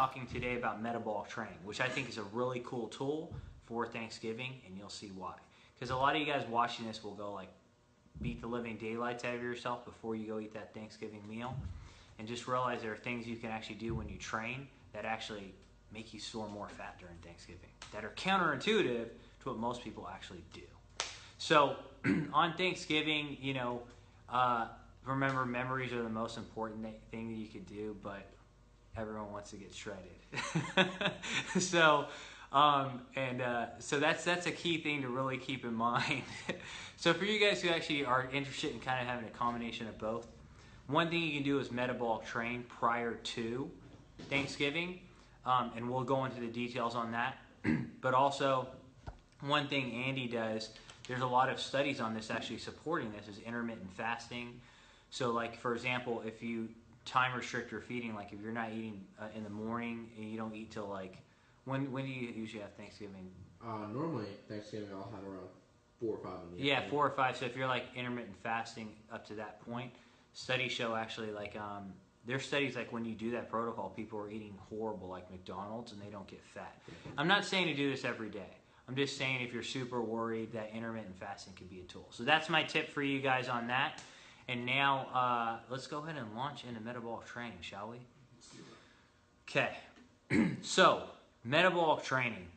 talking today about metabolic training, which I think is a really cool tool for Thanksgiving, and you'll see why. Because a lot of you guys watching this will go like, beat the living daylights out of yourself before you go eat that Thanksgiving meal, and just realize there are things you can actually do when you train that actually make you store more fat during Thanksgiving, that are counterintuitive to what most people actually do. So on Thanksgiving, you know, remember, memories are the most important thing that you could do, but everyone wants to get shredded. So that's a key thing to really keep in mind. So for you guys who actually are interested in kind of having a combination of both, one thing you can do is metabolic train prior to Thanksgiving, and we'll go into the details on that. But also, one thing Andy does, there's a lot of studies on this actually supporting this, is intermittent fasting. So like, for example, if you time restrict your feeding, like if you're not eating in the morning and you don't eat till like, when do you usually have Thanksgiving? Normally Thanksgiving I'll have around 4 or 5 in the afternoon. Yeah, 4 or 5. So if you're like intermittent fasting up to that point, studies show actually like, there's studies like when you do that protocol, people are eating horrible like McDonald's and they don't get fat. I'm not saying to do this every day. I'm just saying if you're super worried, that intermittent fasting could be a tool. So that's my tip for you guys on that. And now let's go ahead and launch into metabolic training, shall we? Okay. So metabolic training.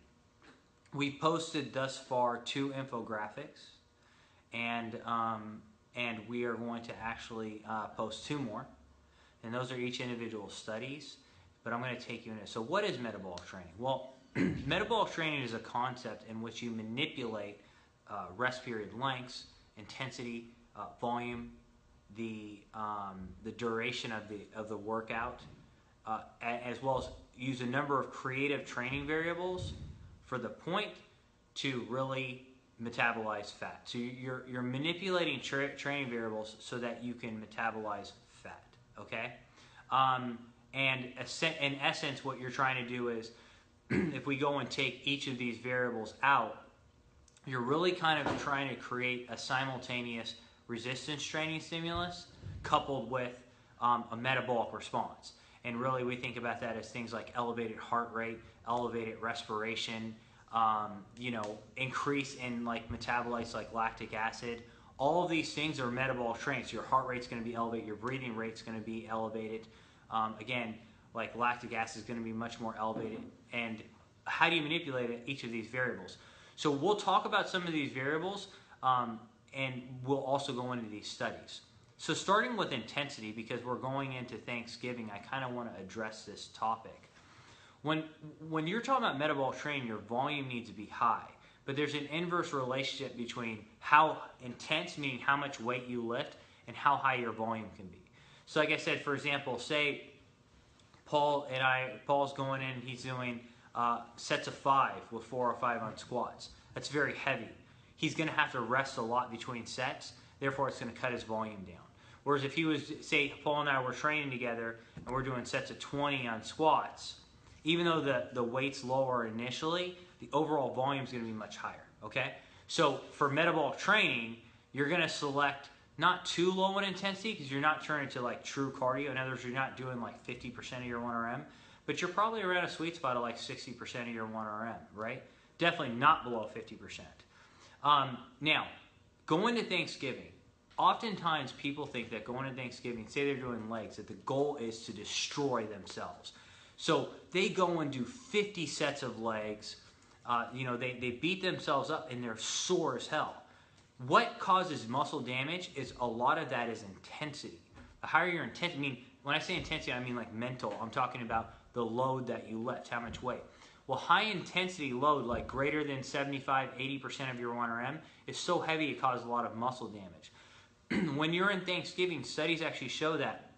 We've posted thus far 2 infographics, and we are going to actually post 2 more. And those are each individual studies, but I'm going to take you into it. So what is metabolic training? Well, metabolic training is a concept in which you manipulate rest period lengths, intensity, volume, the duration of the workout, as well as use a number of creative training variables for the point to really metabolize fat. So you're manipulating training variables so that you can metabolize fat. Okay, and in essence, what you're trying to do is, if we go and take each of these variables out, you're really kind of trying to create a simultaneous resistance training stimulus coupled with a metabolic response. And really, we think about that as things like elevated heart rate, elevated respiration, you know, increase in like metabolites like lactic acid. All of these things are metabolic training. So your heart rate's going to be elevated, your breathing rate's going to be elevated. Again, like lactic acid is going to be much more elevated. And how do you manipulate each of these variables? So we'll talk about some of these variables, and we'll also go into these studies. So starting with intensity, because we're going into Thanksgiving, I kind of want to address this topic. When you're talking about metabolic training, your volume needs to be high. But there's an inverse relationship between how intense, meaning how much weight you lift, and how high your volume can be. So like I said, for example, say Paul's going in, he's doing sets of 5 with 4 or 5 on squats. That's very heavy. He's going to have to rest a lot between sets, therefore it's going to cut his volume down. Whereas if he was, say, Paul and I were training together and we're doing sets of 20 on squats, even though the weight's lower initially, the overall volume is going to be much higher, okay? So for metabolic training, you're going to select not too low in intensity because you're not turning to like true cardio. In other words, you're not doing like 50% of your 1RM, but you're probably around a sweet spot of like 60% of your 1RM, right? Definitely not below 50%. Now, going to Thanksgiving, oftentimes people think that going to Thanksgiving, say they're doing legs, that the goal is to destroy themselves. So they go and do 50 sets of legs. You know, they beat themselves up and they're sore as hell. What causes muscle damage is a lot of that is intensity. The higher your intensity, I mean, when I say intensity, I mean like mental. I'm talking about the load that you lift, how much weight. Well, high intensity load, like greater than 75, 80% of your 1RM, is so heavy it causes a lot of muscle damage. When you're in Thanksgiving, studies actually show that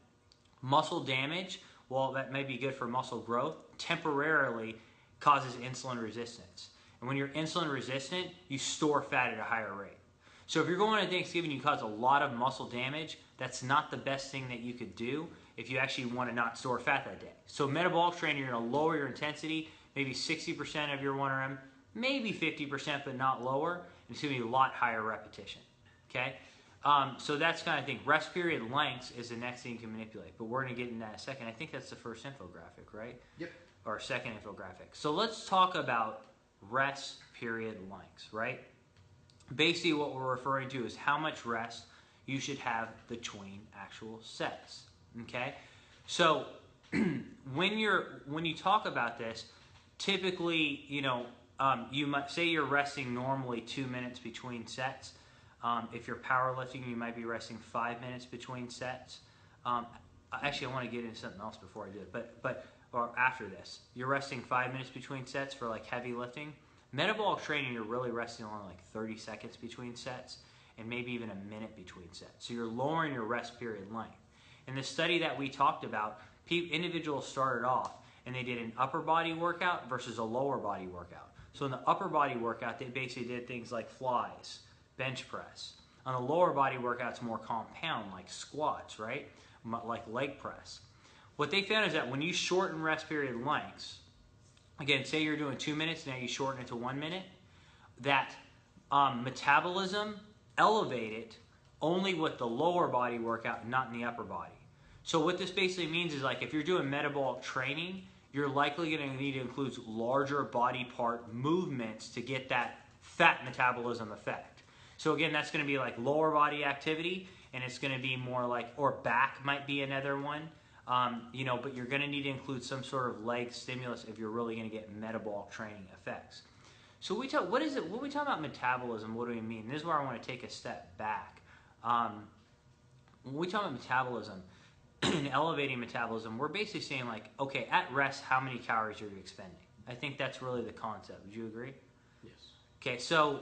muscle damage, while that may be good for muscle growth, temporarily causes insulin resistance. And when you're insulin resistant, you store fat at a higher rate. So if you're going to Thanksgiving and you cause a lot of muscle damage, that's not the best thing that you could do if you actually want to not store fat that day. So metabolic training, you're going to lower your intensity, maybe 60% of your 1RM, maybe 50%, but not lower. And it's going to be a lot higher repetition, okay? So that's kind of thing. Rest period lengths is the next thing you can manipulate, but we're going to get into that in a second. I think that's the first infographic, right? Yep. Or second infographic. So let's talk about rest period lengths, right? Basically what we're referring to is how much rest you should have between actual sets, okay? So when you talk about this, typically, you might say you're resting normally 2 minutes between sets. If you're powerlifting, you might be resting 5 minutes between sets. Actually, I want to get into something else before I do it, or after this. You're resting 5 minutes between sets for like heavy lifting. Metabolic training, you're really resting only like 30 seconds between sets and maybe even a minute between sets. So you're lowering your rest period length. In the study that we talked about, individuals started off and they did an upper body workout versus a lower body workout. So in the upper body workout, they basically did things like flies, bench press. On the lower body workout, it's more compound, like squats, right? Like leg press. What they found is that when you shorten rest period lengths, again, say you're doing 2 minutes, now you shorten it to 1 minute, that metabolism elevated only with the lower body workout, not in the upper body. So what this basically means is, like, if you're doing metabolic training, you're likely going to need to include larger body part movements to get that fat metabolism effect. So again, that's going to be like lower body activity, and it's going to be more like, or back might be another one. But you're going to need to include some sort of leg stimulus if you're really going to get metabolic training effects. So when we talk about metabolism, what do we mean? This is where I want to take a step back. When we talk about metabolism and elevating metabolism, we're basically saying, like, okay, at rest, how many calories are you expending? I think that's really the concept. Would you agree? Yes. Okay, so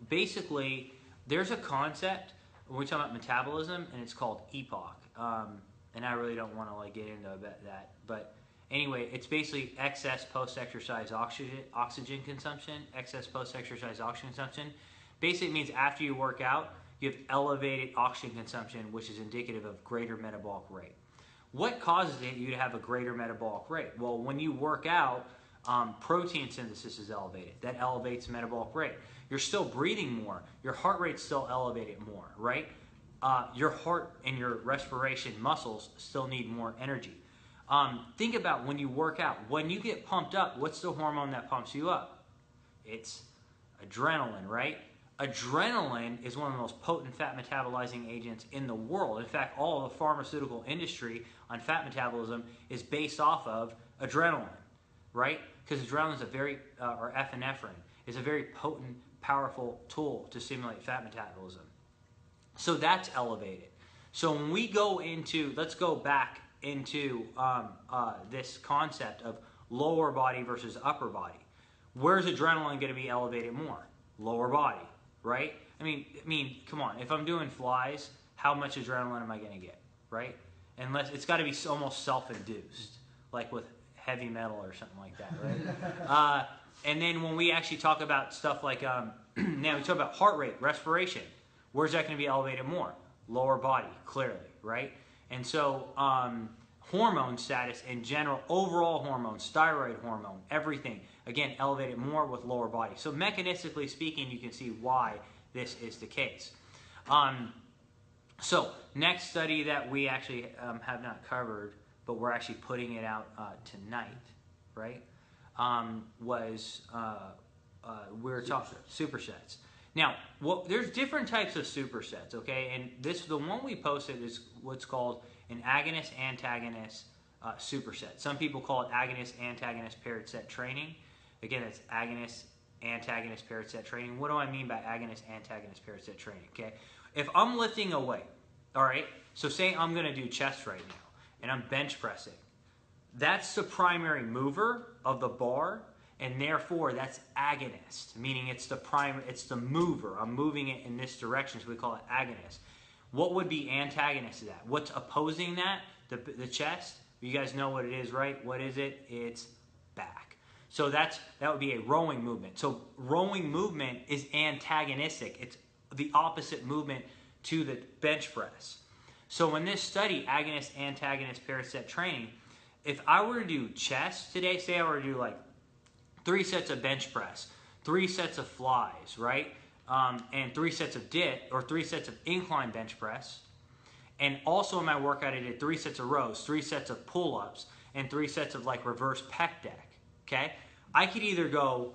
basically, there's a concept when we talk about metabolism, and it's called EPOC. And I really don't want to get into that, but anyway, it's basically excess post-exercise oxygen consumption. Excess post-exercise oxygen consumption basically means after you work out, you have elevated oxygen consumption, which is indicative of greater metabolic rate. What causes you to have a greater metabolic rate? Well, when you work out, protein synthesis is elevated. That elevates metabolic rate. You're still breathing more. Your heart rate's still elevated more, right? Your heart and your respiration muscles still need more energy. Think about when you work out. When you get pumped up, what's the hormone that pumps you up? It's adrenaline, right? Adrenaline is one of the most potent fat metabolizing agents in the world. In fact, all of the pharmaceutical industry on fat metabolism is based off of adrenaline, right? Because adrenaline is or epinephrine, is a very potent, powerful tool to stimulate fat metabolism. So that's elevated. So when we go into, let's go back into this concept of lower body versus upper body. Where's adrenaline going to be elevated more? Lower body, right? I mean, come on. If I'm doing flies, how much adrenaline am I going to get, right? Unless it's got to be almost self-induced, like with heavy metal or something like that, right? And then when we actually talk about stuff like, now we talk about heart rate, respiration. Where's that going to be elevated more? Lower body, clearly, right? And so hormone status in general, overall hormones, thyroid hormone, everything, again, elevated more with lower body. So mechanistically speaking, you can see why this is the case. So next study that we actually have not covered, but we're actually putting it out tonight, right, was we're talking supersets. Now, there's different types of supersets, okay? And the one we posted is what's called an agonist-antagonist superset. Some people call it agonist-antagonist paired set training. Again, it's agonist-antagonist paired set training. What do I mean by agonist-antagonist paired set training, okay? If I'm lifting a weight, all right? So say I'm going to do chest right now, and I'm bench pressing. That's the primary mover of the bar. And therefore, that's agonist, meaning it's the mover. I'm moving it in this direction, so we call it agonist. What would be antagonist to that? What's opposing that? The chest? You guys know what it is, right? What is it? It's back. So that would be a rowing movement. So rowing movement is antagonistic. It's the opposite movement to the bench press. So in this study, agonist-antagonist paired set training, if I were to do chest today, say I were to do like 3 sets of bench press, 3 sets of flies, right? and 3 sets of dip, or 3 sets of incline bench press. And also in my workout, I did 3 sets of rows, 3 sets of pull-ups, and 3 sets of like reverse pec deck, okay? I could either go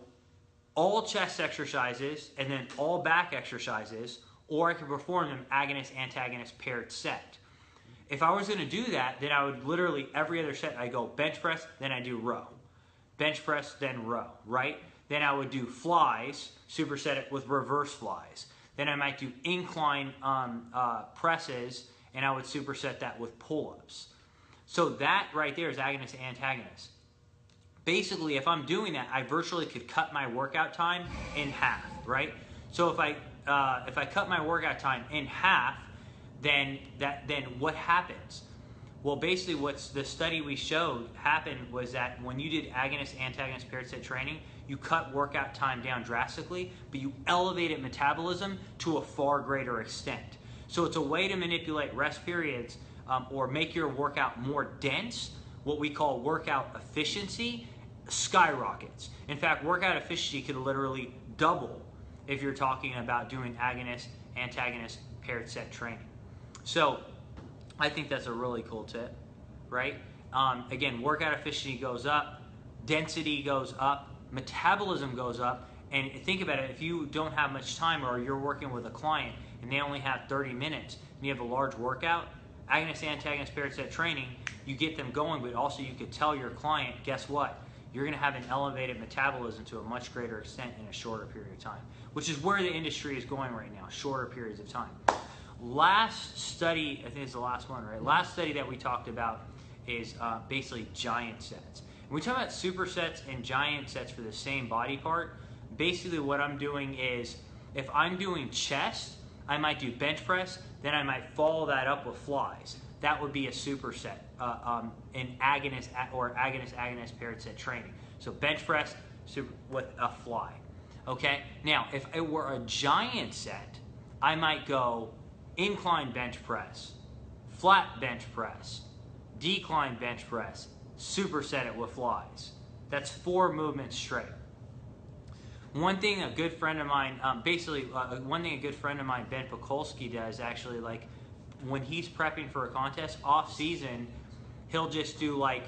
all chest exercises and then all back exercises, or I could perform them agonist-antagonist paired set. If I was going to do that, then I would literally, every other set, I go bench press, then I do row. Bench press, then row, right? Then I would do flies, superset it with reverse flies. Then I might do incline presses, and I would superset that with pull-ups. So that right there is agonist-antagonist. Basically, if I'm doing that, I virtually could cut my workout time in half, right? So if I cut my workout time in half, then what happens? Well, basically, what's the study we showed happened was that when you did agonist-antagonist paired set training, you cut workout time down drastically, but you elevated metabolism to a far greater extent. So it's a way to manipulate rest periods or make your workout more dense. What we call workout efficiency skyrockets. In fact, workout efficiency could literally double if you're talking about doing agonist-antagonist paired set training. So I think that's a really cool tip, right? Again, workout efficiency goes up, density goes up, metabolism goes up, and think about it, if you don't have much time or you're working with a client and they only have 30 minutes and you have a large workout, agonist-antagonist paired set training, you get them going, but also you could tell your client, guess what? You're going to have an elevated metabolism to a much greater extent in a shorter period of time, which is where the industry is going right now, shorter periods of time. Last study, I think it's the last one, right? Last study that we talked about is basically giant sets. When we talk about supersets and giant sets for the same body part, basically what I'm doing is, if I'm doing chest, I might do bench press, then I might follow that up with flies. That would be a superset, an agonist or agonist-agonist paired set training. So bench press with a fly. Okay. Now, if it were a giant set, I might go incline bench press, flat bench press, decline bench press, superset it with flies. That's 4 movements straight. One thing a good friend of mine, one thing a good friend of mine, Ben Pekulski, does actually, like when he's prepping for a contest off season, he'll just do like,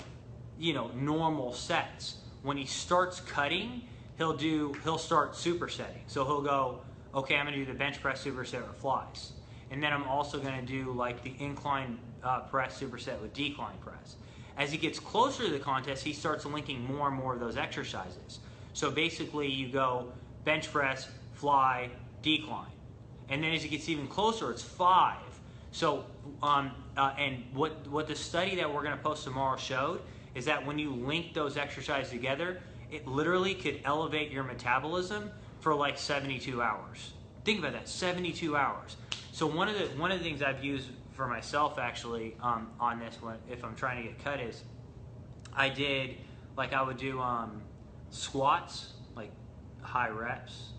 normal sets. When he starts cutting, he'll start supersetting. So he'll go, okay, I'm gonna do the bench press superset with flies. And then I'm also gonna do like the incline press superset with decline press. As he gets closer to the contest, he starts linking more and more of those exercises. So basically you go bench press, fly, decline. And then as it gets even closer, it's 5. So, and what the study that we're going to post tomorrow showed is that when you link those exercises together, it literally could elevate your metabolism for like 72 hours. Think about that, 72 hours. So one of the things I've used for myself actually on this one, if I'm trying to get cut, is I would do squats, like high reps.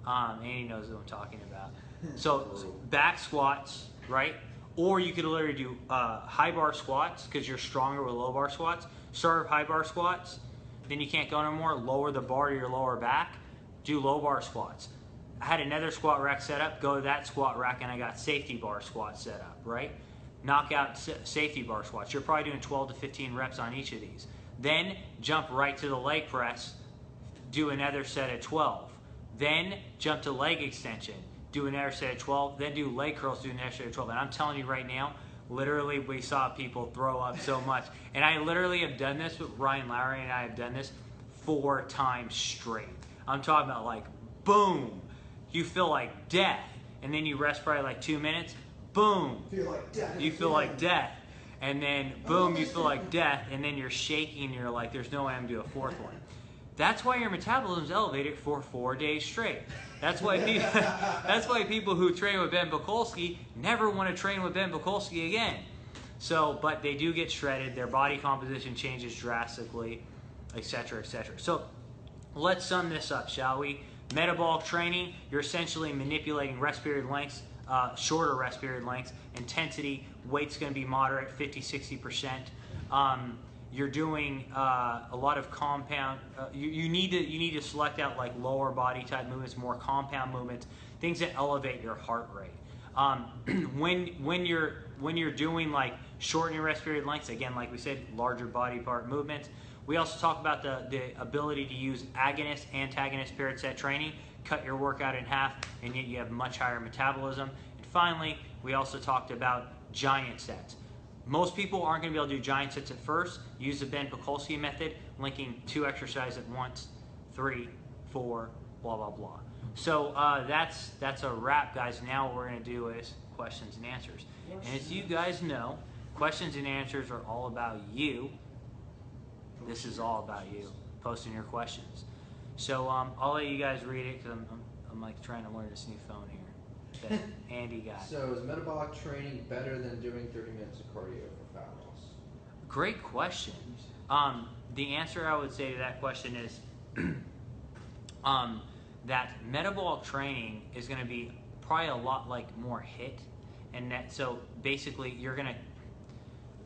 Andy knows what I'm talking about. So back squats, right? Or you could literally do high bar squats because you're stronger with low bar squats. Start with high bar squats, then you can't go no more. Lower the bar to your lower back. Do low bar squats. I had another squat rack set up. Go to that squat rack and I got safety bar squats set up, right? Knock out safety bar squats. You're probably doing 12 to 15 reps on each of these. Then jump right to the leg press. Do another set of 12. Then jump to leg extension. Do another set of 12, then do leg curls, do another set of 12. And I'm telling you right now, literally we saw people throw up so much. And I literally have done this with Ryan Lowry, and I have done this 4 times straight. I'm talking about like, boom, you feel like death. And then you rest probably like 2 minutes, boom, you feel like death. And then boom, you feel like death, and then you're shaking, and you're like, there's no way I'm gonna do a 4th one. That's why your metabolism is elevated for 4 days straight. That's why people who train with Ben Pekulski never want to train with Ben Pekulski again. So, but they do get shredded. Their body composition changes drastically, etc., etc. So, let's sum this up, shall we? Metabolic training, you're essentially manipulating rest period lengths, shorter rest period lengths, intensity, weight's going to be moderate, 50-60%. you're doing a lot of compound. You need to select out like lower body type movements, more compound movements, things that elevate your heart rate. When you're doing like shortening rest period lengths, again, like we said, larger body part movements. We also talk about the ability to use agonist-antagonist paired set training, cut your workout in half, and yet you have much higher metabolism. And finally, we also talked about giant sets. Most people aren't going to be able to do giant sets at first. Use the Ben Pakulski method, linking 2 exercises at once, 3, 4, blah, blah, blah. So that's a wrap, guys. Now what we're going to do is questions and answers. And as you guys know, questions and answers are all about you. This is all about you, posting your questions. So I'll let you guys read it because I'm like trying to learn this new phone here that Andy got. So is metabolic training better than doing 30 minutes of cardio for fat loss? Great question. The answer I would say to that question is that metabolic training is going to be probably a lot like more HIIT, and that so basically you're going to.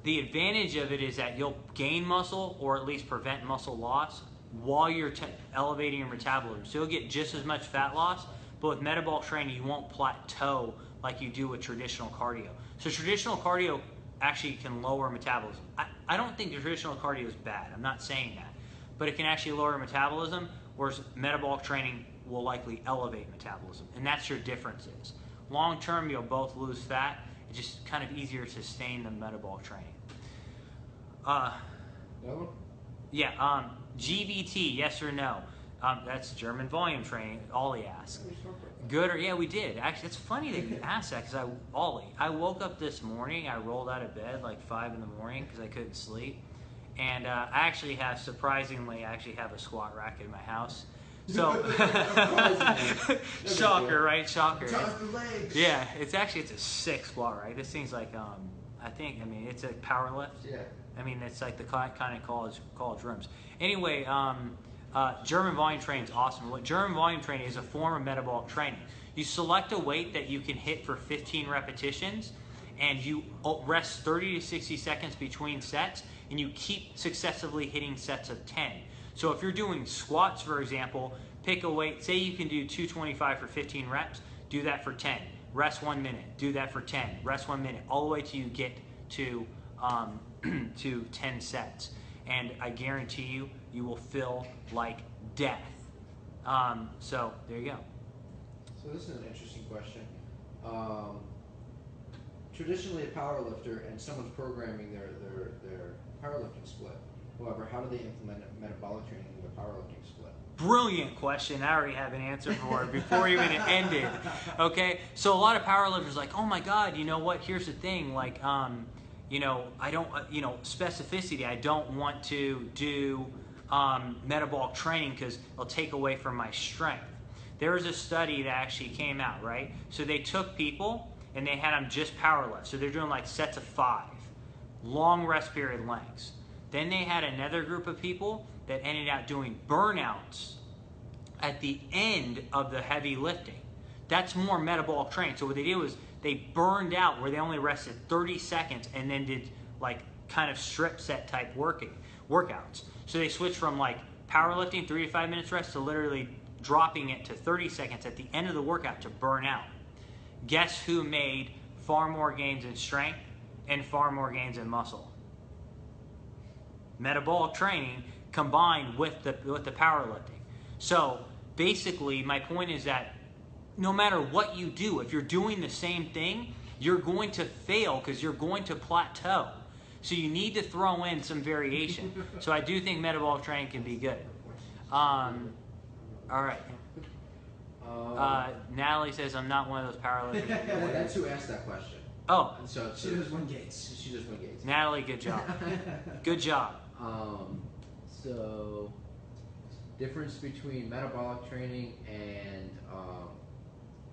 The advantage of it is that you'll gain muscle or at least prevent muscle loss while you're elevating your metabolism. So you'll get just as much fat loss, but with metabolic training, you won't plateau like you do with traditional cardio. So traditional cardio actually can lower metabolism. I don't think the traditional cardio is bad. I'm not saying that. But it can actually lower metabolism, whereas metabolic training will likely elevate metabolism. And that's your differences. Long term, you'll both lose fat. It's just kind of easier to sustain the metabolic training. No? Yeah, GVT, yes or no? That's German volume training, Ollie asked. Good or, yeah, we did. Actually, it's funny that you asked that because I woke up this morning, I rolled out of bed like 5 in the morning because I couldn't sleep. And I actually have, surprisingly, I actually have a squat rack in my house. So, shocker, right? Shocker. Yeah, it's a 6 squat rack. This thing's like, it's a power lift. Yeah. I mean, it's like the kind of college rooms. Anyway, German volume training is awesome. German volume training is a form of metabolic training. You select a weight that you can hit for 15 repetitions, and you rest 30 to 60 seconds between sets, and you keep successively hitting sets of 10. So if you're doing squats, for example, pick a weight. Say you can do 225 for 15 reps. Do that for 10. Rest 1 minute. Do that for 10. Rest 1 minute. All the way till you get to 10 sets. And I guarantee you, you will feel like death. So there you go. So this is an interesting question. Traditionally, a powerlifter and someone's programming their powerlifting split. However, how do they implement metabolic training in their powerlifting split? Brilliant question. I already have an answer for it before even it ended. Okay, so a lot of powerlifters are like, oh my God, you know what? Here's the thing, like, I don't, specificity. I don't want to do metabolic training because it'll take away from my strength. There was a study that actually came out, right? So they took people and they had them just power lift. So they're doing like sets of 5, long rest period lengths. Then they had another group of people that ended up doing burnouts at the end of the heavy lifting. That's more metabolic training. So what they did was they burned out where they only rested 30 seconds and then did like kind of strip set type workouts. So they switched from like powerlifting 3 to 5 minutes rest to literally dropping it to 30 seconds at the end of the workout to burn out. Guess who made far more gains in strength and far more gains in muscle? Metabolic training combined with the powerlifting. So basically my point is that no matter what you do, if you're doing the same thing, you're going to fail because you're going to plateau. So you need to throw in some variation. So I do think metabolic training can be good. All right. Natalie says, I'm not one of those powerlifters. That's who asked that question. Oh. So She does win gates. She just went gates. Natalie, good job. Good job. So difference between metabolic training and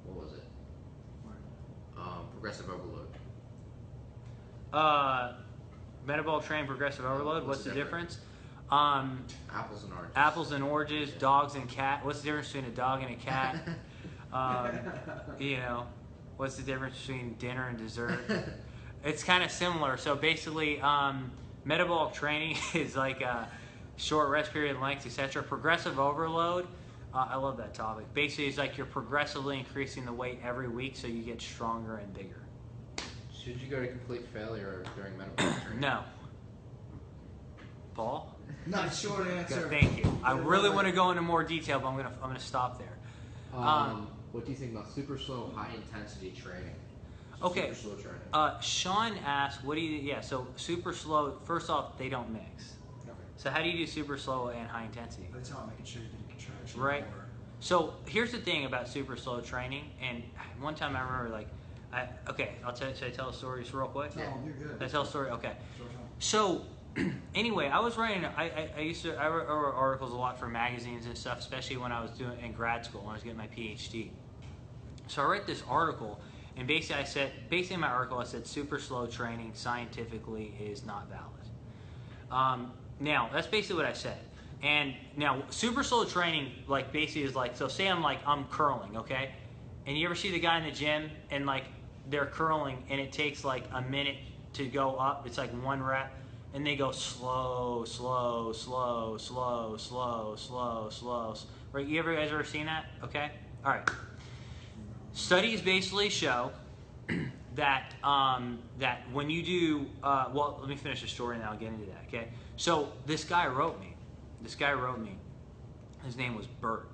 what was it? Progressive overload. Metabolic training, progressive overload. What's the difference? Apples and oranges. Apples and oranges, dogs and cat. What's the difference between a dog and a cat? What's the difference between dinner and dessert? It's kind of similar. So basically, Metabolic training is like short rest period lengths, etc. Progressive overload. I love that topic. Basically, it's like you're progressively increasing the weight every week so you get stronger and bigger. Should you go to complete failure during metabolic training? No. Paul? Nice short answer. Thank you. I really want to go into more detail, but I'm gonna stop there. What do you think about super slow, high intensity training? Okay. Super slow training. Sean asked, "What do you?" Yeah. So super slow. First off, they don't mix. Okay. So how do you do super slow and high intensity? That's how I'm making sure you're getting contraction. Right. Or, So here's the thing about super slow training. And one time I remember, like, should I tell a story just real quick? no, you're good. Can I tell a story? Okay. Sure. So anyway, I was writing. I wrote articles a lot for magazines and stuff, especially when I was doing in grad school when I was getting my PhD. So I wrote this article, and basically in my article I said super slow training scientifically is not valid. Now that's basically what I said. And now super slow training, like, basically is like, so say I'm curling, okay? And you ever see the guy in the gym and like they're curling and it takes like a minute to go up? It's like one rep. And they go slow, slow, slow, slow, slow, slow, slow. Right? You guys ever seen that? Okay? All right. Studies basically show that that when you do, well, let me finish the story and then I'll get into that, okay? So this guy wrote me. His name was Bert.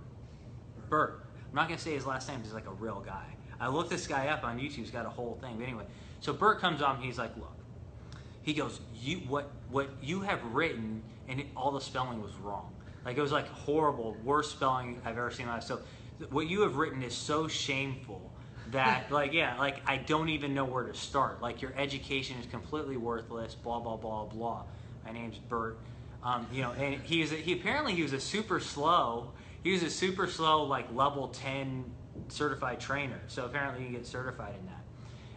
Bert. I'm not going to say his last name because he's like a real guy. I looked this guy up on YouTube. He's got a whole thing. But anyway, so Bert comes on. He's like, look. He goes, what you have written, and all the spelling was wrong. Like, it was like horrible, worst spelling I've ever seen in my life. So what you have written is so shameful that I don't even know where to start. Like, your education is completely worthless, blah, blah, blah, blah. My name's Bert. And he apparently was a super slow, like level 10 certified trainer. So apparently you get certified in that.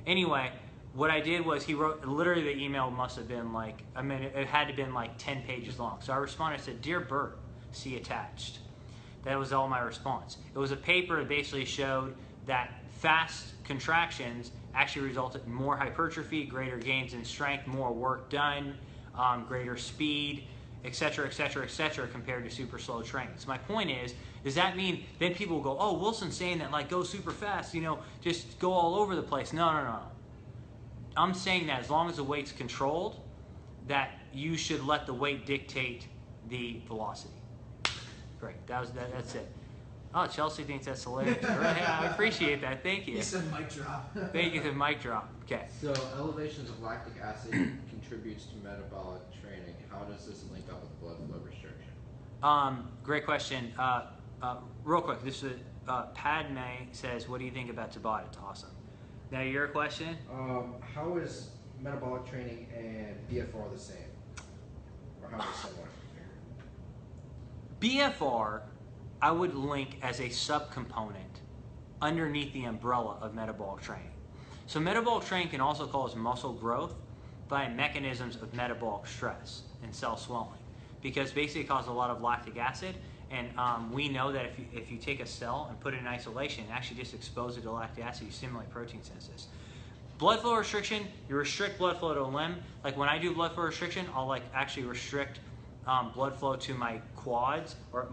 Anyway, what I did was he wrote, literally the email must have been like, it had to have been like 10 pages long. So I responded, I said, "Dear Bert, see attached." That was all my response. It was a paper that basically showed that fast contractions actually resulted in more hypertrophy, greater gains in strength, more work done, greater speed, etc., etc., etc., compared to super slow training. So my point is, does that mean then people will go, "Oh, Wilson's saying that, like, go super fast, just go all over the place"? No. I'm saying that as long as the weight's controlled, that you should let the weight dictate the velocity. Great. That's it. Oh, Chelsea thinks that's hilarious. I appreciate that. Thank you. He said mic drop. Thank you for the mic drop. Okay. So elevations of lactic acid contributes to metabolic training. How does this link up with blood flow restriction? Great question. Real quick, this is Padme says, "What do you think about Tabata?" It's awesome. Now your question? How is metabolic training and BFR the same? Or how are they similar? BFR, I would link as a subcomponent underneath the umbrella of metabolic training. So metabolic training can also cause muscle growth by mechanisms of metabolic stress and cell swelling, because basically it causes a lot of lactic acid. And we know that if you take a cell and put it in isolation and actually just expose it to lactic acid, you stimulate protein synthesis. Blood flow restriction, you restrict blood flow to a limb. Like when I do blood flow restriction, I'll actually restrict blood flow to my quads or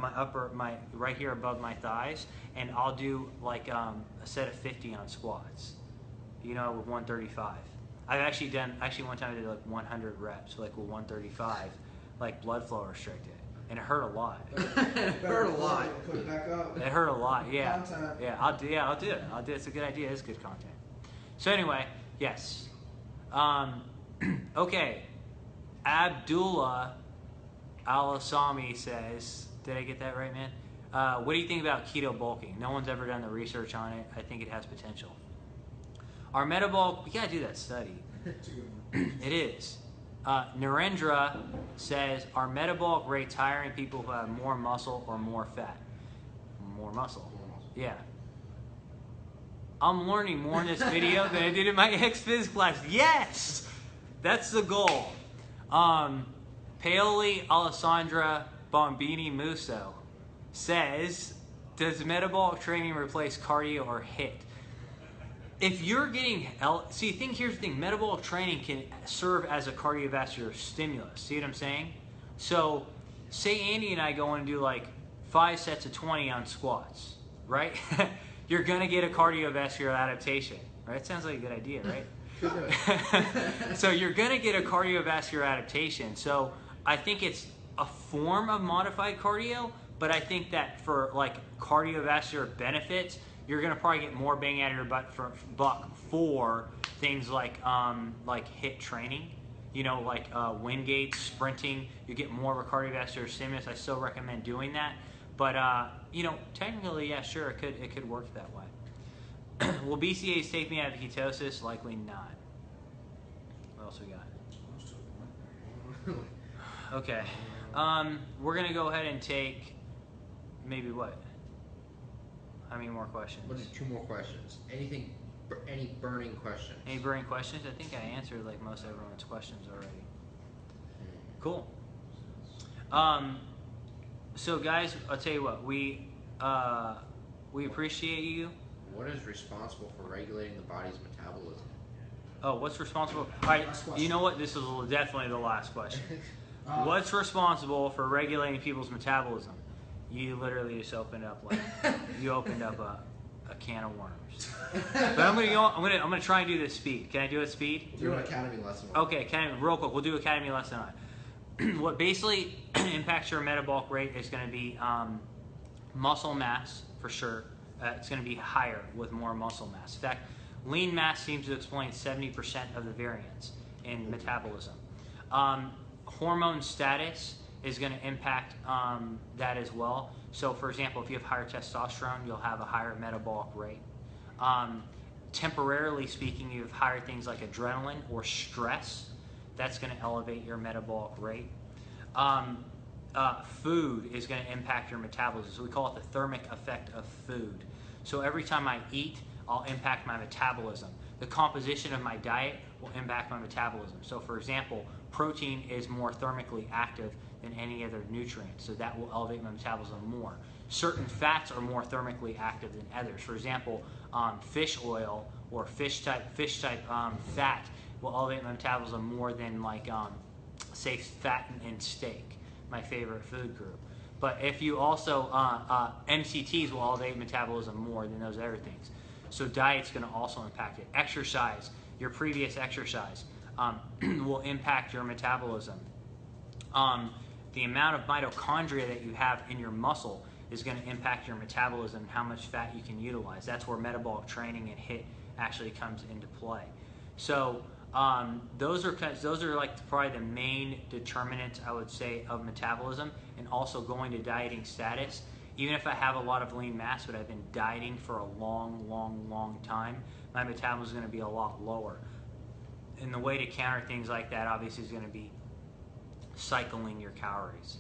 my right here above my thighs, and I'll do a set of 50 on squats, with 135. I've actually one time I did 100 reps, with 135, blood flow restricted. And it hurt a lot. It hurt a lot. Put it back up. It hurt a lot. Yeah. Content. Yeah. I'll do it. It's a good idea. It's good content. So anyway, yes. Okay. Abdullah Al-Asami says, did I get that right, man? What do you think about keto bulking? No one's ever done the research on it. I think it has potential. Our metabolic, we gotta do that study. It is. Narendra says, are metabolic rates higher in people who have more muscle or more fat? More muscle. Yeah. I'm learning more in this video than I did in my ex-phys class. Yes! That's the goal. Paoli Alessandra Bombini Musso says, does metabolic training replace cardio or HIIT? if you're getting here's the thing: metabolic training can serve as a cardiovascular stimulus. See what I'm saying? So, say Andy and I go and do like 5 sets of 20 on squats, right? You're gonna get a cardiovascular adaptation, right? Sounds like a good idea, right? So you're gonna get a cardiovascular adaptation. So I think it's a form of modified cardio, but I think that for like cardiovascular benefits, you're gonna probably get more bang out of your buck for things like HIIT training, like wind gates, sprinting. You get more of a cardiovascular stimulus. I still recommend doing that, but technically, yeah, sure, it could work that way. Will BCAAs take me out of ketosis? Likely not. What else we got? Okay. We're going to go ahead and take maybe what? How many more questions? We'll do 2 more questions. Any burning questions? Any burning questions? I think I answered like most everyone's questions already. Cool. So guys, I'll tell you what, we appreciate you. What is responsible for regulating the body's metabolism? Oh, what's responsible? All right, you know what? This is definitely the last question. What's responsible for regulating people's metabolism? You literally just opened up a can of worms. But I'm gonna try and do this speed. Can I do it speed? Do an academy lesson. Okay, real quick. We'll do academy lesson on it. What basically impacts your metabolic rate is going to be muscle mass for sure. It's going to be higher with more muscle mass. In fact, lean mass seems to explain 70% of the variance in metabolism. Hormone status is going to impact that as well. So, for example, if you have higher testosterone, you'll have a higher metabolic rate. Temporarily speaking, you have higher things like adrenaline or stress. That's going to elevate your metabolic rate. Food is going to impact your metabolism. So we call it the thermic effect of food. So every time I eat, I'll impact my metabolism. The composition of my diet will impact my metabolism. So for example, protein is more thermically active than any other nutrient. So that will elevate my metabolism more. Certain fats are more thermically active than others. For example, fish oil or fish type fat will elevate my metabolism more than say fat in steak, my favorite food group. But if you also, MCTs will elevate metabolism more than those other things. So diet's going to also impact it. Exercise, your previous exercise, will impact your metabolism. The amount of mitochondria that you have in your muscle is going to impact your metabolism and how much fat you can utilize. That's where metabolic training and HIIT actually comes into play. So those are like probably the main determinants, I would say, of metabolism, and also going to dieting status. Even if I have a lot of lean mass, but I've been dieting for a long time, my metabolism is going to be a lot lower. And the way to counter things like that, obviously, is going to be cycling your calories.